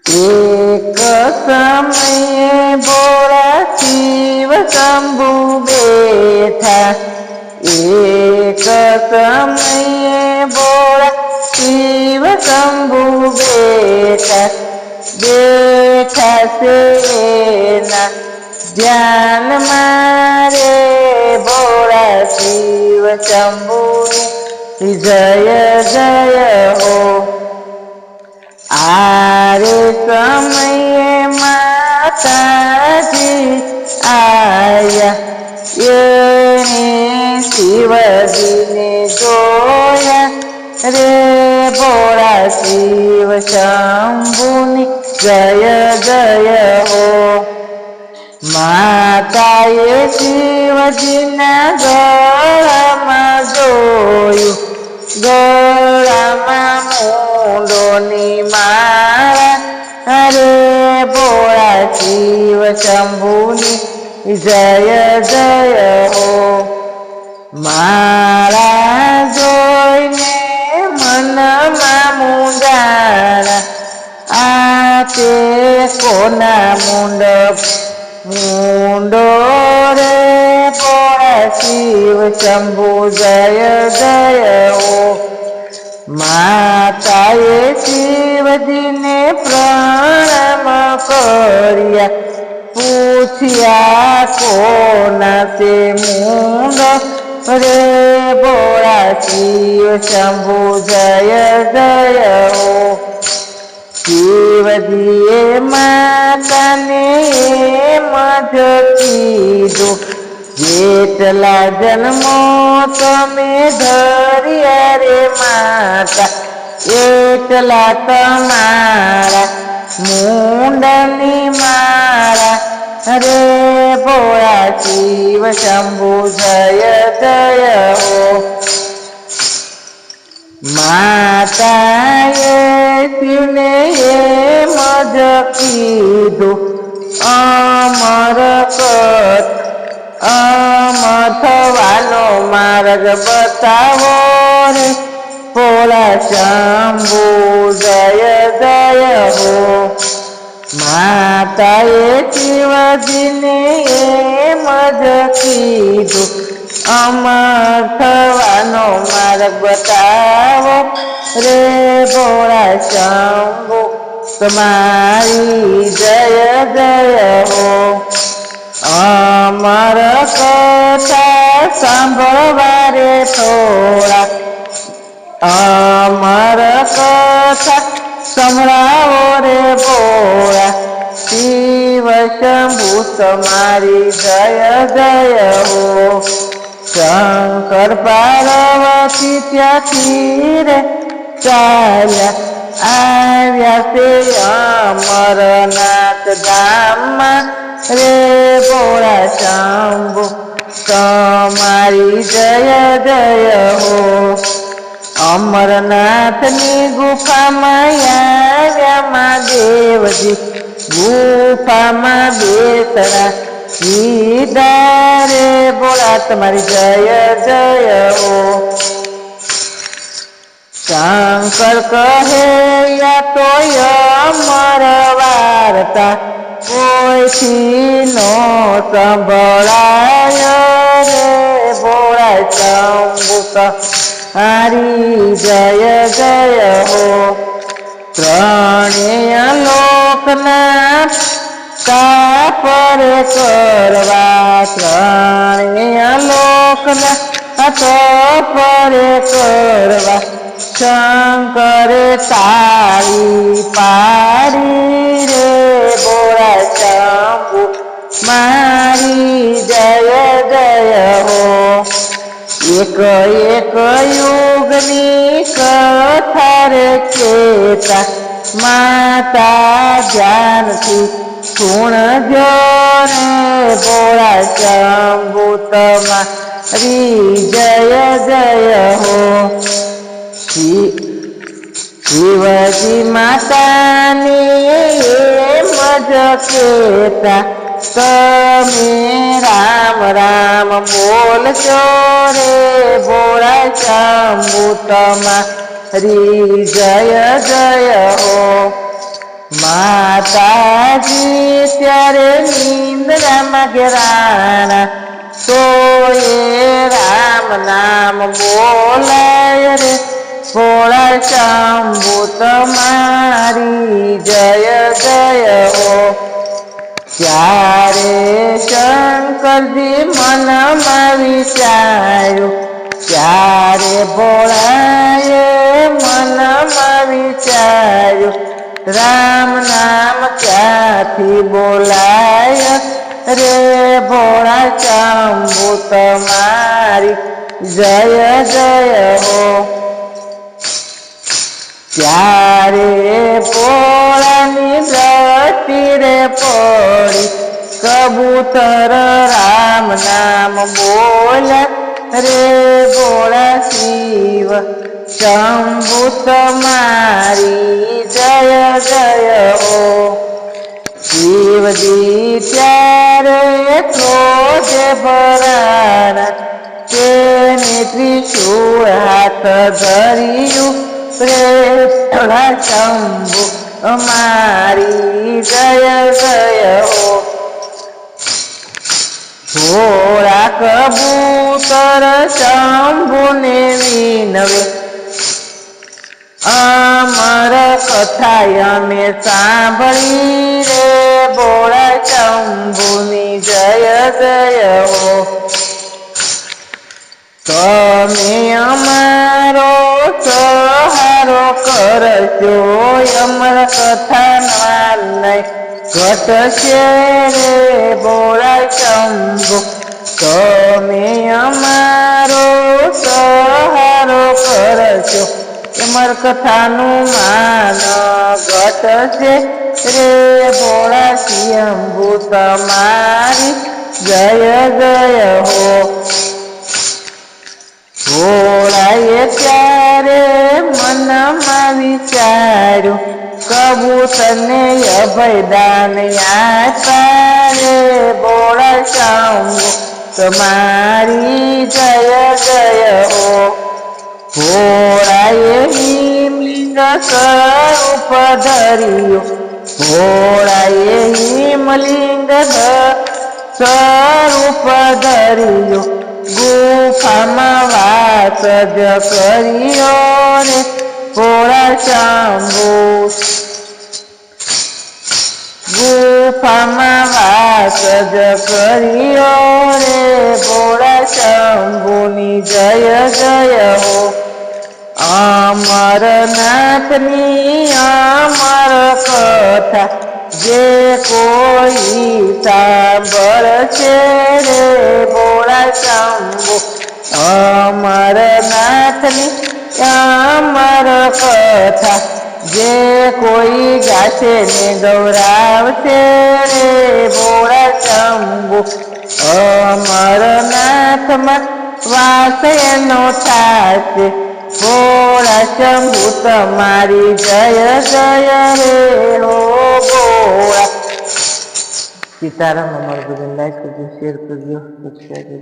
एक समये भोला शिव शंभु बैठा। एक समये भोला शिव शंभु बैठा। बैठा सेना ध्यान मारे भोला शिव शंभु जय जय हो। आरे समये माताजी आया। ये शिवजी ने जोया रे भोला शिव शंभुनि जय जय हो। माताए शिवजीना गळाમાં જોયું। ગળામાં મૂંડોની માળા। અરે ભોળા શિવ શંભુની જય જય હો। માળા જોઈને મનમાં મૂંઝાણા। આ તે કોના મૂંડો રે ભોળા શિવ શંભુ જય જય હો। માતાએ શિવજીને પ્રણામ કર્યા। પૂછ્યા કોના તે મૂંડ રે ભોળા શિવ શંભુ જય જય હો। શિવજીએ માતાને એમ જ કીધું। જેટલા જન્મો તમે ધર્યા રે માતા એટલા તમારા મૂંડની માળા। રે ભોળા શિવ શંભુ જય જય હો। માતાએ શિવને એમ જ કીધું। અમર થવાનો માર્ગ બતાવો રે ભોળા શંભુ જય જય હો। માતાએ શિવજીને એમ જ કીધું। અમર થવાનો માર્ગ બતાવો રે ભોળા શંભુ તમારી જય જય હો। અમર કથા સાંભળવા રે થોડા। અમર કથા સંભળાવો રે ભોળા શિવ શંભુ તમારી જય જય હો। શંકર પાર્વતી ત્યાંથી રે ચાલ્યા આવ્યા તે અમરનાથ ધામમાં રે ભોળા શંભુ તમારી જય જય હો। અમરનાથની ગુફામાં આવ્યા મહાદેવજી। ગુફામાં બેસણા કીધા રે ભોળા તમારી જય જય હો। શંકર કહે યા તો અમર વાર્તા કોઈથી નો સંભળાય રે ભોળા શંભુ તમારી જય જય હો। ત્રણેય લોકના કાપર કરવા। ત્રણેય લોકના તપર કરવા। શંકરે તાળી પાડી રે ભોળા શંભુ મારી જય જય હો। એક એક યુગની કથા રે કહેતા માતા ધ્યાનથી સુણજો રે ભોળા શંભુ તમારી જય જય હો। શિવજી માતાની એમ જ કહેતા તમે રામ રામ બોલજો રે ભોળા શંભુ તમારી જય જય હો। માતાજી ત્યારે નિંદ્રામાં ઘેરાણા તો એ રામ નામ બોલાય રે ભોળા શંભુ તમારી જય જય હો. ત્યારે શંકરજી મનમાં વિચાર્યું, ત્યારે ભોળાએ મનમાં વિચાર્યું, રામ નામ ક્યાંથી બોલાય રે ભોળા શંભુ તમારી જય જય હો. ત્યારે ભોળાની દ્રષ્ટિ રે પડી, કબૂતર રામ નામ બોલ્યા રે ભોળા શિવ શંભુ તમારી જય જય હો. શિવજી ત્યારે ક્રોધે ભરાણા, તેને ત્રિશૂળ હાથ ધર્યું રે ભોળા શંભુ અમારી જય જય હો. ભોળા કબૂતર શંભુને વિનવે, અમર કથા અમે સાંભળી રે ભોળા શંભુની જય જય હો. તમે અમારો સહારો કરજો, અમર કથા માનય ઘટશે રે ભોળા શંભુ. તમે અમારો સહારો કરજો, અમર કથાનું માન ઘટશે રે ભોળા શંભુ તમારી જય જય હો. ભોળાએ ત્યારે મનમાં વિચાર્યું, કબૂતરને અભયદાન આપ્યા રે ભોળા શંભુ તમારી જય જય હો. ભોળાએ હિમલિંગ સ્વરૂપ ધર્યું, ભોળાએ હિમલિંગ સ્વરૂપ ધર્યું, ગુફામાં વાસ જ કર્યો રે ભોળા શંભુ. ગુફામાં વાસ જ કર્યો રે ભોળા શંભુની જય જય હો. અમરનાથની અમર કથા જે કોઈ સાંભળશે રે ભોળા શંભુ, અમરનાથની અમર કથા જે કોઈ ગાશે ને ગૌરાવશે રે ભોળા શંભુ, અમરનાથમાં વાસ એનો થાશે ભોળા શંભુ તમારી જય જય રે હો ભોળા. સીતારામ. અમારું ભજન લાઈક કરજો, શેર કરજો, સબસ્ક્રાઈબ કરજો.